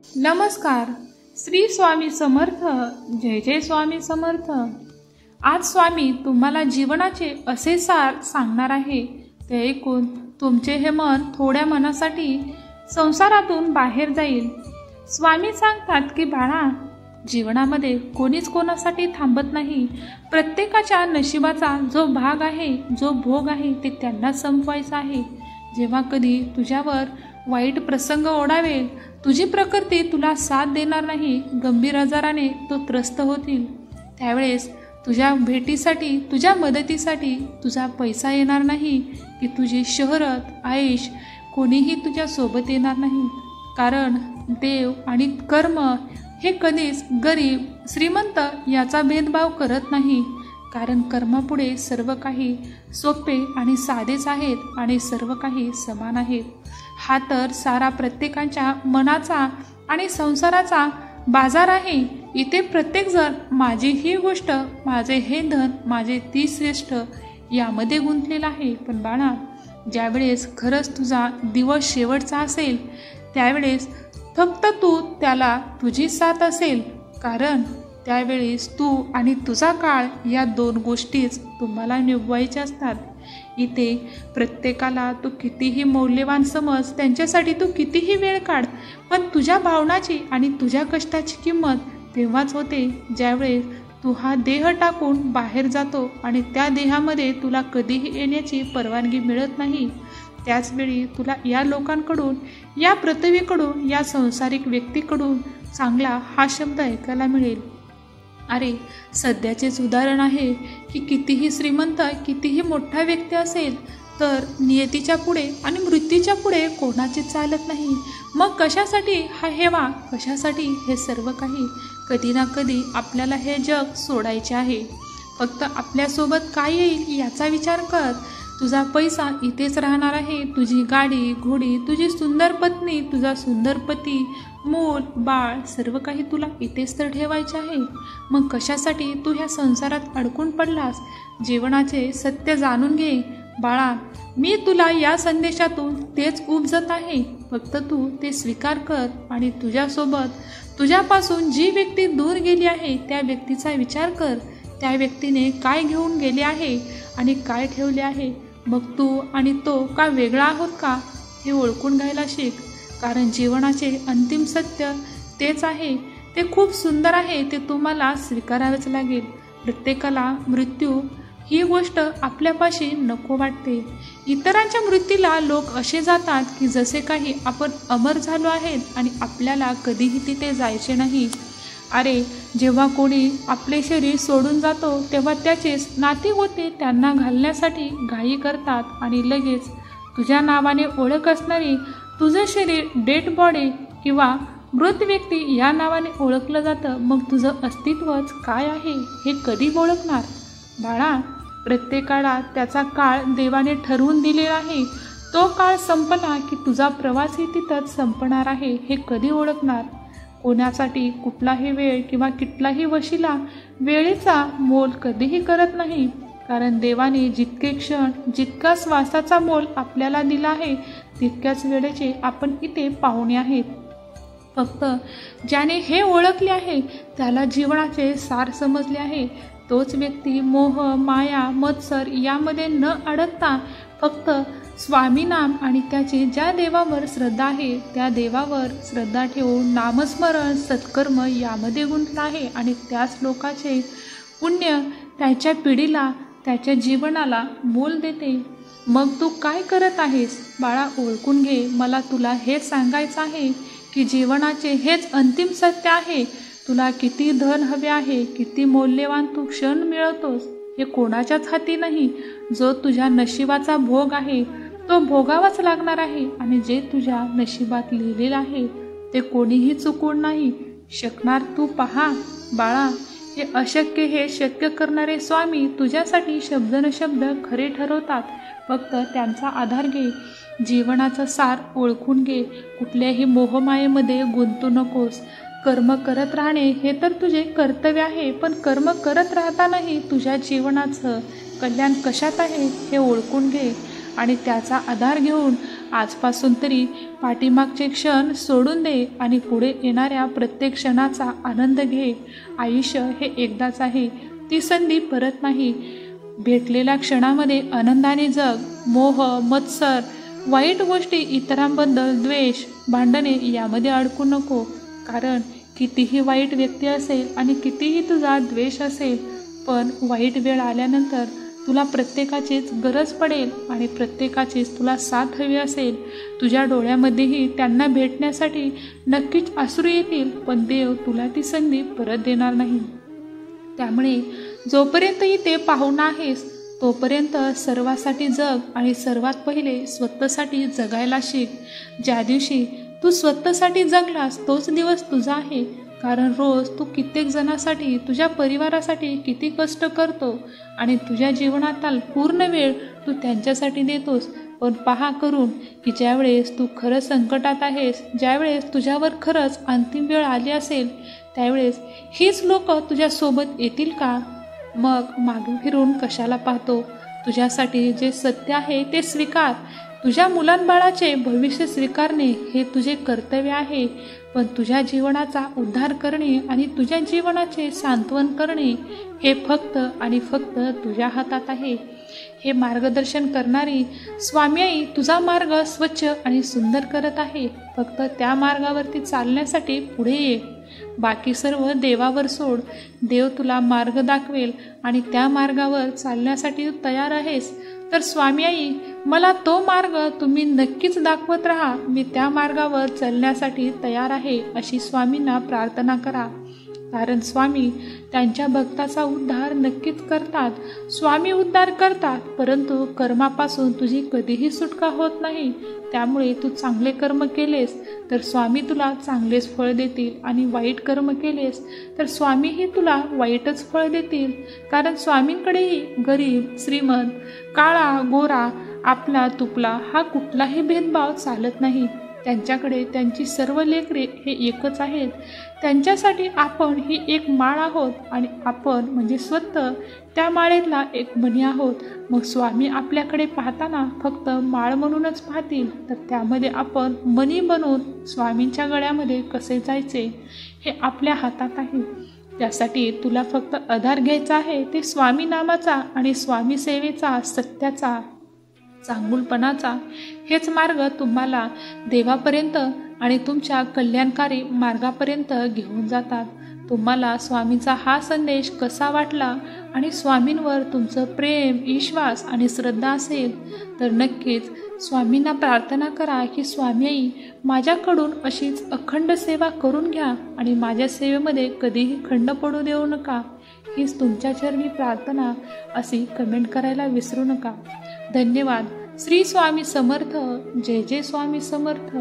नमस्कार. श्री स्वामी समर्थ. जय जय स्वामी समर्थ. आज स्वामी तुम्हाला जीवनाचे असे सार सांगणार आहे. ते ऐकून तुमचे हे मन थोड्या मनासाठी संसारातून बाहेर जाईल. स्वामी सांगतात की बाळा, जीवनामध्ये कोणीच कोणासाठी थांबत नाही. प्रत्येकाच्या नशिबाचा जो भाग आहे, जो भोग आहे, ते त्यांना संपवायचा आहे. जेव्हा कधी तुझ्यावर वाईट प्रसंग ओढावेल, तुझी प्रकृती तुला साथ देणार नाही, गंभीर आजाराने तो त्रस्त होतील, त्यावेळेस तुझ्या भेटीसाठी, तुझ्या मदतीसाठी तुझा पैसा येणार नाही, की तुझी शोहरत, आयुष कोणीही तुझ्या सोबत येणार नाही. कारण देव आणि कर्म हे कधीच गरीब श्रीमंत याचा भेदभाव करत नाही. कारण कर्मापुढे सर्व काही सोपे आणि साधेच आहेत आणि सर्व काही समान आहेत. हा तर सारा प्रत्येकाच्या मनाचा आणि संसाराचा बाजार आहे. इथे प्रत्येकजण माझी ही गोष्ट, माझे हे धन, माझे ती श्रेष्ठ यामध्ये गुंतलेला आहे. पण बाळा, ज्यावेळेस खरंच तुझा दिवस शेवटचा असेल, त्यावेळेस फक्त तू त्याला तुझी साथ असेल. कारण त्यावेळेस तू आणि तुझा काळ या दोन गोष्टीच तुम्हाला निभवायच्या असतात. इथे प्रत्येकाला तू कितीही मौल्यवान समज, त्यांच्यासाठी तू कितीही वेळ काढ, पण तुझ्या भावनाची आणि तुझ्या कष्टाची किंमत तेव्हाच होते ज्यावेळेस तू हा देह टाकून बाहेर जातो आणि त्या देहामध्ये तुला कधीही येण्याची परवानगी मिळत नाही. त्याचवेळी तुला या लोकांकडून, या पृथ्वीकडून, या सांसारिक व्यक्तीकडून चांगला हा शब्द ऐकायला मिळेल. अरे, सध्याचेच उदाहरण आहे की कितीही श्रीमंत, कितीही मोठा व्यक्ती असेल तर नियतीच्या पुढे आणि मृत्यूच्या पुढे कोणाचे चालत नाही. मग कशासाठी हा हेवा, कशासाठी हे सर्व काही? कधी ना कधी आपल्याला हे जग सोडायचे आहे. फक्त आपल्यासोबत काय येईल याचा विचार कर. तुझा पैसा इथेच राहणार आहे, तुझी गाडी, घोडी, तुझी सुंदर पत्नी, तुझा सुंदर पती, मूल, बाळ, सर्व काही तुला इथेच तर ठेवायचे आहे. मग कशासाठी तू ह्या संसारात अडकून पडलास? जीवनाचे सत्य जाणून घे बाळा. मी तुला या संदेशातून तेच उपजत आहे. फक्त तू ते स्वीकार कर आणि तुझ्यासोबत, तुझ्यापासून जी व्यक्ती दूर गेली आहे त्या व्यक्तीचा विचार कर. त्या व्यक्तीने काय घेऊन गेले आहे आणि काय ठेवले आहे. मग तू आणि तो का वेगळा आहोत का हे ओळखून घ्यायला शिक. कारण जीवनाचे अंतिम सत्य तेच आहे. ते खूप सुंदर आहे. ते तुम्हाला स्वीकारावेच लागेल. प्रत्येकाला मृत्यू ही गोष्ट आपल्यापाशी नको वाटते. इतरांच्या मृत्यूला लोक असे जातात की जसे काही आपण अमर झालो आहेत आणि आपल्याला कधीही तिथे जायचे नाही. अरे, जेव्हा कोणी आपले शरीर सोडून जातो तेव्हा त्याचेच नाती होते त्यांना घालण्यासाठी घाई करतात आणि लगेच तुझ्या नावाने ओळख असणारी तुझं शरीर डेड बॉडी किंवा मृत व्यक्ती या नावाने ओळखलं जातं. मग तुझं अस्तित्वच काय आहे हे कधी ओळखणार? बाळा, प्रत्येकाला त्याचा काळ देवाने ठरवून दिलेला आहे. तो काळ संपला की तुझा प्रवासही तिथंच संपणार आहे हे कधी ओळखणार? कोणासाठी कुठलाही वेळ किंवा कुठलाही वशिला वेळेचा मोल कधीही करत नाही. कारण देवाने जितके क्षण, जितका श्वासाचा मोल आपल्याला दिला आहे, तितक्याच वेळेचे आपण इथे पाहुणे आहेत. फक्त ज्याने हे ओळखले आहे त्याला जीवनाचे सार समजले आहे. तोच व्यक्ती मोह, माया, मत्सर यामध्ये न अडकता फक्त स्वामी नाम आणि त्याची ज्या देवावर श्रद्धा आहे त्या देवावर श्रद्धा ठेवून नामस्मरण, सत्कर्म यामध्ये गुंतला आहे. आणि त्याच लोकाचे पुण्य त्याच्या पिढीला, त्याच्या जीवनाला मोल देते. मग तू काय करत आहेस? बाळा, ओळखून घे. मला तुला हे सांगायचं आहे की जीवनाचे हेच अंतिम सत्य आहे. तुला किती धन हवे आहे, किती मौल्यवान तू क्षण मिळवतोस हे कोणाच्याच हाती नाही. जो तुझ्या नशिबाचा भोग आहे तो भोगावाच लागणार आहे. आणि जे तुझ्या नशिबात लिहिलेलं आहे ते कोणीही चुकवून नाही शकणार. तू पहा बाळा, हे अशक्य हे शक्य करणारे स्वामी तुझ्यासाठी शब्द न शब्द खरे ठरवतात. फक्त त्यांचा आधार घे. जीवनाचा सार ओळखून घे. कुठल्याही मोहमायेमध्ये गुंतू नकोस. कर्म करत राहणे हे तर तुझे कर्तव्य आहे. पण कर्म करत राहतानाही तुझ्या जीवनाचं कल्याण कशात आहे हे ओळखून घे आणि त्याचा आधार घेऊन आजपासून तरी पाठीमागचे क्षण सोडून दे आणि पुढे येणाऱ्या प्रत्येक क्षणाचा आनंद घे. आयुष्य हे एकदाच आहे, ती संधी परत नाही. भेटलेल्या क्षणामध्ये आनंदाने जग. मोह, मत्सर, वाईट गोष्टी, इतरांबद्दल द्वेष, भांडणे यामध्ये अडकू नको. कारण कितीही वाईट व्यक्ती असेल आणि कितीही तुझा द्वेष असेल, पण वाईट वेळ आल्यानंतर तुला प्रत्येकाचीच गरज पडेल आणि प्रत्येकाचीच तुला साथ हवी असेल. तुझ्या डोळ्यामध्येही त्यांना भेटण्यासाठी नक्कीच अश्रू येतील, पण देव तुला ती संधी परत देणार नाही. त्यामुळे जोपर्यंत इथे पाहुण आहेस तोपर्यंत सर्वासाठी जग आणि सर्वात पहिले स्वतःसाठी जगायला शिक. ज्या दिवशी तू स्वतःसाठी जगलास तोच दिवस तुझा आहे. कारण रोज तू कित्येक जणांसाठी, तुझ्या परिवारासाठी किती कष्ट करतो आणि तुझ्या जीवनातील पूर्ण वेळ तू त्यांच्यासाठी देतोस. पण पहा करून की ज्यावेळेस तू खरं संकटात आहेस, ज्यावेळेस तुझ्यावर खरंच अंतिम वेळ आली असेल, त्यावेळेस हीच लोक तुझ्यासोबत येतील का? मग मागे फिरून कशाला पाहतो? तुझ्यासाठी जे सत्य आहे ते स्वीकार. तुझ्या मुलांबाळाचे भविष्य स्वीकारणे हे तुझे कर्तव्य आहे. पण तुझ्या जीवनाचा उद्धार करणे आणि तुझ्या जीवनाचे सांत्वन करणे हे फक्त आणि फक्त तुझ्या हातात आहे. हे मार्गदर्शन करणारी स्वामी आई तुझा मार्ग स्वच्छ आणि सुंदर करत आहे. फक्त त्या मार्गावरती चालण्यासाठी पुढे ये. बाकी सर्व देवावर सोड. देव तुला मार्ग दाखवेल आणि त्या मार्गावर चालण्यासाठी तू तयार आहेस तर स्वामी आई मला तो मार्ग तुम्ही नक्कीच दाखवत राहा. मी त्या मार्गावर चालण्यासाठी तयार आहे अशी स्वामींना प्रार्थना करा. कारण स्वामी त्यांच्या भक्ताचा उद्धार नक्कीच करतात. स्वामी उद्धार करतात, परंतु कर्मापासून तुझी कधीही सुटका होत नाही. त्यामुळे तू चांगले कर्म केलेस तर स्वामी तुला चांगलेच फळ देतील आणि वाईट कर्म केलेस तर स्वामीही तुला वाईटच फळ देतील. कारण स्वामींकडेही गरीब, श्रीमंत, काळा, गोरा, आपला, तुपला हा कुठलाही भेदभाव चालत नाही. त्यांच्याकडे त्यांची सर्व लेकरे हे एकच आहेत. त्यांच्यासाठी आपण ही एक माळ आहोत आणि आपण म्हणजे स्वतः त्या माळेतला एक मणी आहोत. मग स्वामी आपल्याकडे पाहताना फक्त माळ म्हणूनच पाहतील, तर त्यामध्ये आपण मणी बनून स्वामींच्या गळ्यामध्ये कसे जायचे हे आपल्या हातात आहे. त्यासाठी तुला फक्त आधार घ्यायचा आहे ते स्वामी नामाचा आणि स्वामी सेवेचा, सत्याचा, चांगुलपणाचा. हेच मार्ग तुम्हाला देवापर्यंत आणि तुमच्या कल्याणकारी मार्गापर्यंत घेऊन जातात. तुम्हाला स्वामींचा हा संदेश कसा वाटला आणि स्वामींवर तुमचं प्रेम, विश्वास आणि श्रद्धा असेल तर नक्कीच स्वामींना प्रार्थना करा की स्वामी आई माझ्याकडून अशीच अखंड सेवा करून घ्या आणि माझ्या सेवेमध्ये कधीही खंड पडू देऊ नका. हीच तुमच्या चरणी प्रार्थना अशी कमेंट करायला विसरू नका. धन्यवाद. श्री स्वामी समर्थ. जय जय स्वामी समर्थ.